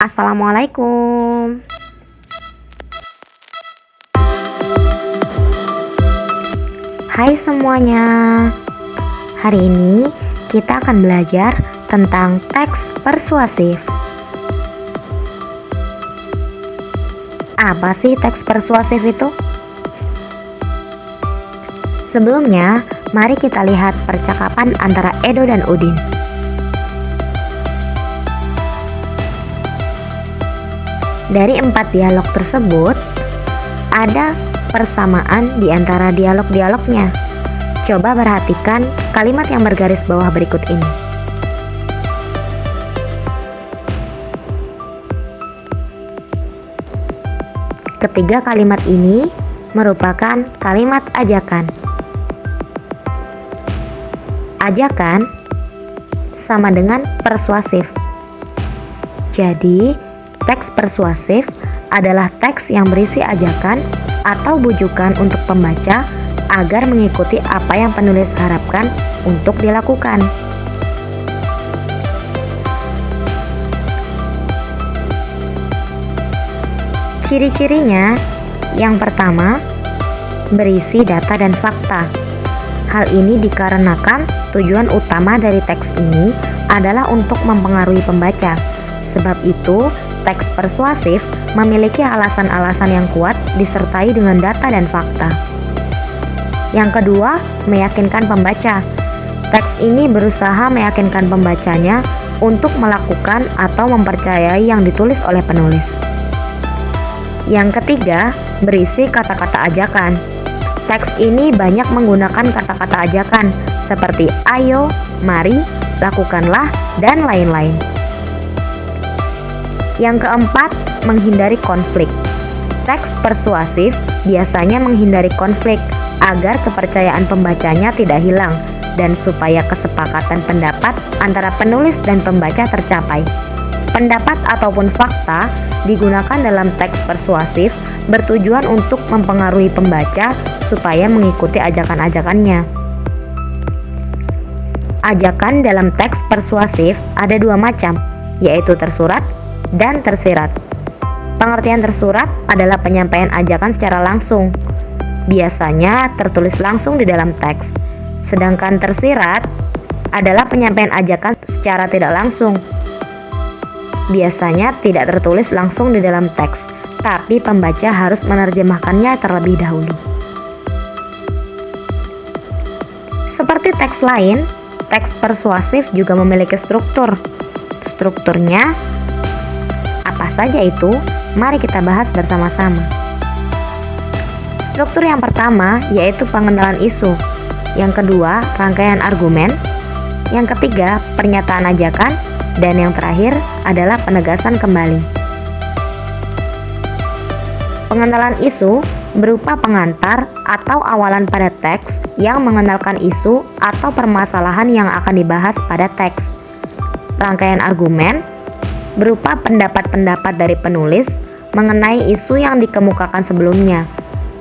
Assalamualaikum. Hai semuanya. Hari ini kita akan belajar tentang teks persuasif. Apa sih teks persuasif itu? Sebelumnya, mari kita lihat percakapan antara Edo dan Udin. Dari 4 dialog tersebut, ada persamaan di antara dialog-dialognya. Coba perhatikan kalimat yang bergaris bawah berikut ini. Ketiga kalimat ini merupakan kalimat ajakan. Ajakan sama dengan persuasif. Jadi, teks persuasif adalah teks yang berisi ajakan atau bujukan untuk pembaca agar mengikuti apa yang penulis harapkan untuk dilakukan. Ciri-cirinya, yang pertama, berisi data dan fakta. Hal ini dikarenakan tujuan utama dari teks ini adalah untuk mempengaruhi pembaca. Sebab itu, teks persuasif memiliki alasan-alasan yang kuat disertai dengan data dan fakta. Yang kedua, meyakinkan pembaca. Teks ini berusaha meyakinkan pembacanya untuk melakukan atau mempercayai yang ditulis oleh penulis. Yang ketiga, berisi kata-kata ajakan. Teks ini banyak menggunakan kata-kata ajakan seperti ayo, mari, lakukanlah, dan lain-lain. Yang keempat, menghindari konflik. Teks persuasif biasanya menghindari konflik agar kepercayaan pembacanya tidak hilang dan supaya kesepakatan pendapat antara penulis dan pembaca tercapai. Pendapat ataupun fakta digunakan dalam teks persuasif bertujuan untuk mempengaruhi pembaca supaya mengikuti ajakan-ajakannya. Ajakan dalam teks persuasif ada 2 macam, yaitu tersurat dan tersirat. Pengertian tersurat adalah penyampaian ajakan secara langsung, biasanya tertulis langsung di dalam teks. Sedangkan tersirat adalah penyampaian ajakan secara tidak langsung, biasanya tidak tertulis langsung di dalam teks, tapi pembaca harus menerjemahkannya terlebih dahulu. Seperti teks lain, teks persuasif juga memiliki struktur. Strukturnya apa saja itu? Mari kita bahas bersama-sama. Struktur yang pertama yaitu pengenalan isu. Yang kedua, rangkaian argumen. Yang ketiga, pernyataan ajakan. Dan yang terakhir adalah penegasan kembali. Pengenalan isu berupa pengantar atau awalan pada teks yang mengenalkan isu atau permasalahan yang akan dibahas pada teks. Rangkaian argumen berupa pendapat-pendapat dari penulis mengenai isu yang dikemukakan sebelumnya.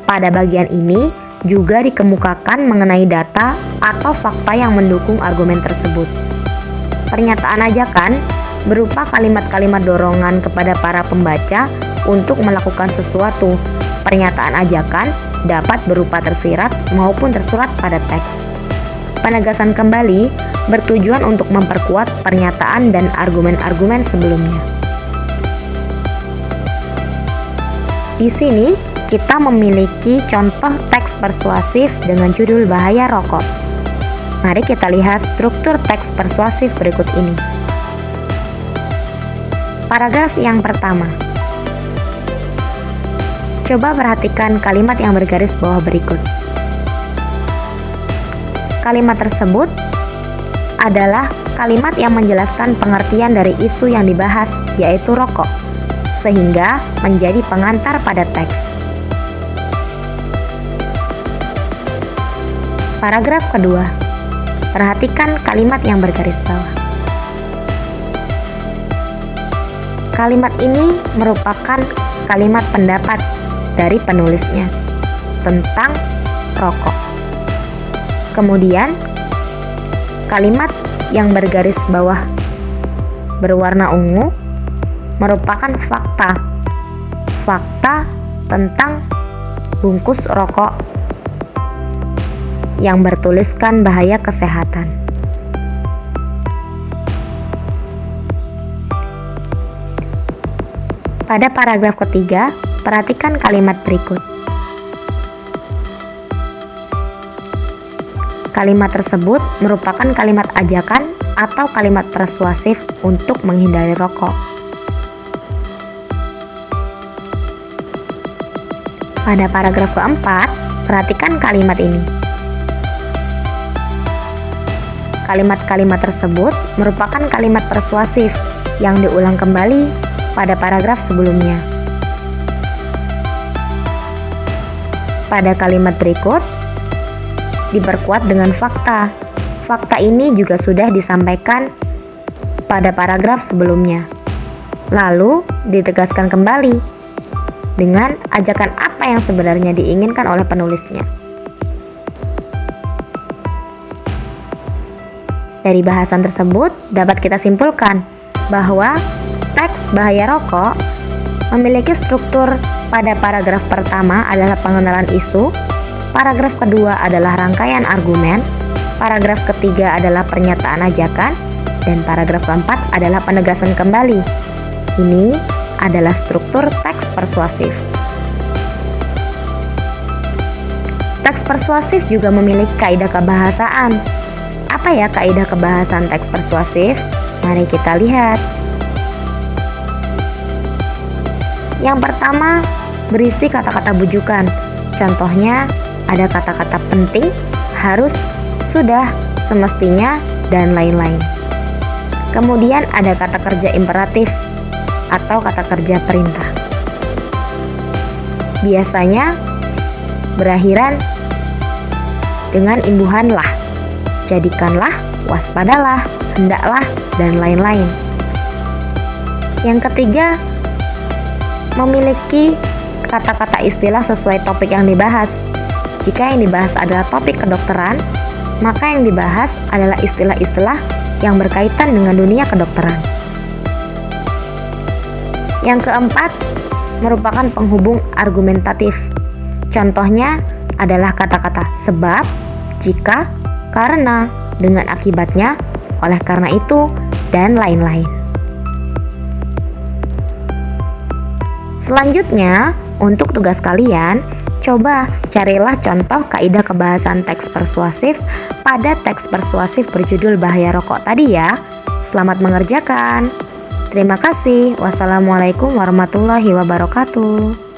Pada bagian ini juga dikemukakan mengenai data atau fakta yang mendukung argumen tersebut. Pernyataan ajakan berupa kalimat-kalimat dorongan kepada para pembaca untuk melakukan sesuatu. Pernyataan ajakan dapat berupa tersirat maupun tersurat pada teks. Penegasan kembali bertujuan untuk memperkuat pernyataan dan argumen-argumen sebelumnya. Di sini kita memiliki contoh teks persuasif dengan judul bahaya rokok. Mari kita lihat struktur teks persuasif berikut ini. Paragraf yang pertama. Coba perhatikan kalimat yang bergaris bawah berikut. Kalimat tersebut adalah kalimat yang menjelaskan pengertian dari isu yang dibahas, yaitu rokok, sehingga menjadi pengantar pada teks. Paragraf kedua. Perhatikan kalimat yang bergaris bawah. Kalimat ini merupakan kalimat pendapat dari penulisnya tentang rokok. Kemudian, kalimat yang bergaris bawah berwarna ungu merupakan fakta. Fakta tentang bungkus rokok yang bertuliskan bahaya kesehatan. Pada paragraf ketiga, perhatikan kalimat berikut. Kalimat tersebut merupakan kalimat ajakan atau kalimat persuasif untuk menghindari rokok. Pada paragraf keempat, perhatikan kalimat ini. Kalimat-kalimat tersebut merupakan kalimat persuasif yang diulang kembali pada paragraf sebelumnya. Pada kalimat berikut, diperkuat dengan fakta. Fakta ini juga sudah disampaikan pada paragraf sebelumnya. Lalu ditegaskan kembali dengan ajakan apa yang sebenarnya diinginkan oleh penulisnya. Dari bahasan tersebut dapat kita simpulkan bahwa teks bahaya rokok memiliki struktur. Pada paragraf pertama adalah pengenalan isu, paragraf kedua adalah rangkaian argumen, paragraf ketiga adalah pernyataan ajakan, dan paragraf keempat adalah penegasan kembali. Ini adalah struktur teks persuasif. Teks persuasif juga memiliki kaidah kebahasaan. Apa ya kaidah kebahasaan teks persuasif? Mari kita lihat. Yang pertama, berisi kata-kata bujukan. Contohnya, ada kata-kata penting, harus, sudah, semestinya, dan lain-lain. Kemudian ada kata kerja imperatif atau kata kerja perintah. Biasanya berakhiran dengan imbuhan lah, jadikanlah, waspadalah, hendaklah, dan lain-lain. Yang ketiga, memiliki kata-kata istilah sesuai topik yang dibahas. Jika yang dibahas adalah topik kedokteran, maka yang dibahas adalah istilah-istilah yang berkaitan dengan dunia kedokteran. Yang keempat, merupakan penghubung argumentatif. Contohnya adalah kata-kata sebab, jika, karena, dengan akibatnya, oleh karena itu, dan lain-lain. Selanjutnya, untuk tugas kalian, coba carilah contoh kaidah kebahasaan teks persuasif pada teks persuasif berjudul bahaya rokok tadi ya. Selamat mengerjakan. Terima kasih. Wassalamualaikum warahmatullahi wabarakatuh.